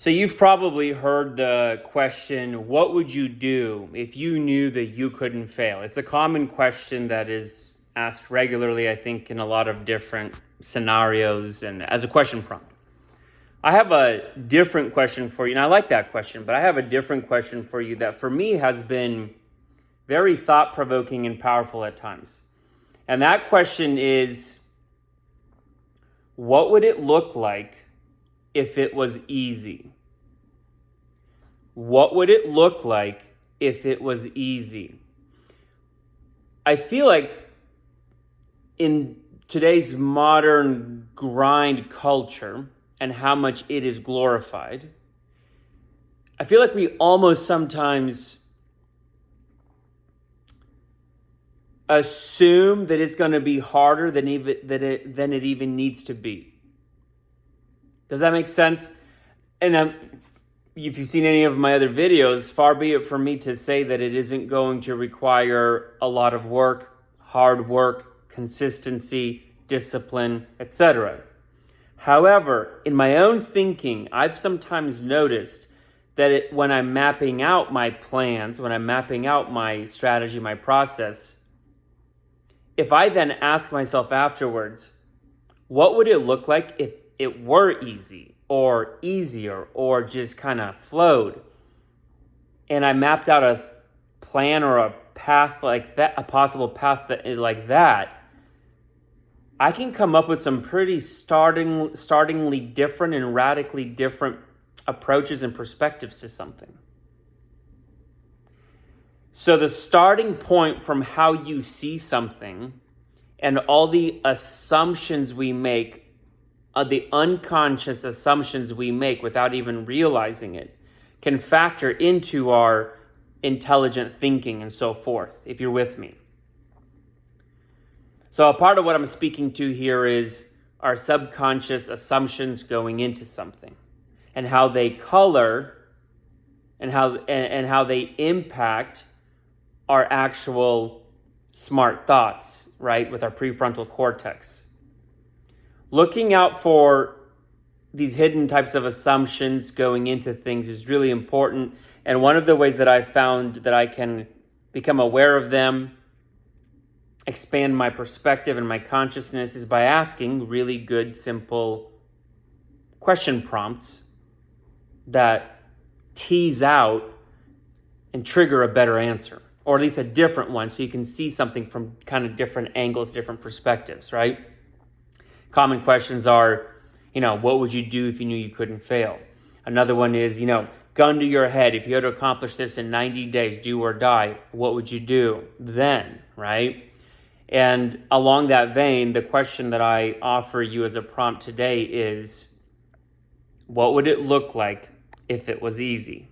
So you've probably heard the question, what would you do if you knew that you couldn't fail? It's a common question that is asked regularly, I think, in a lot of different scenarios and as a question prompt. I have a different question for you, and I like that question, but I have a different question for you that for me has been very thought-provoking and powerful at times. And that question is, what would it look like if it was easy? What would it look like if it was easy? I feel like in today's modern grind culture and how much it is glorified, I feel like we almost sometimes assume that it's going to be harder than it even needs to be. Does that make sense? And if you've seen any of my other videos, far be it from me to say that it isn't going to require a lot of work, hard work, consistency, discipline, etc. However, in my own thinking, I've sometimes noticed that when I'm mapping out my plans, when I'm mapping out my strategy, my process, if I then ask myself afterwards, what would it look like if it were easy or easier or just kind of flowed? And I mapped out a plan or a path like that, a possible path like that, I can come up with some pretty startlingly different and radically different approaches and perspectives to something. So the starting point from how you see something and all the assumptions we make, the unconscious assumptions we make without even realizing it, can factor into our intelligent thinking and so forth, if you're with me. So a part of what I'm speaking to here is our subconscious assumptions going into something and how they color and how they impact our actual smart thoughts, right, with our prefrontal cortex. Looking out for these hidden types of assumptions going into things is really important. And one of the ways that I've found that I can become aware of them, expand my perspective and my consciousness, is by asking really good, simple question prompts that tease out and trigger a better answer, or at least a different one, so you can see something from kind of different angles, different perspectives, right? Common questions are, what would you do if you knew you couldn't fail? Another one is, gun to your head, if you had to accomplish this in 90 days, do or die, what would you do then, right? And along that vein, the question that I offer you as a prompt today is, what would it look like if it was easy?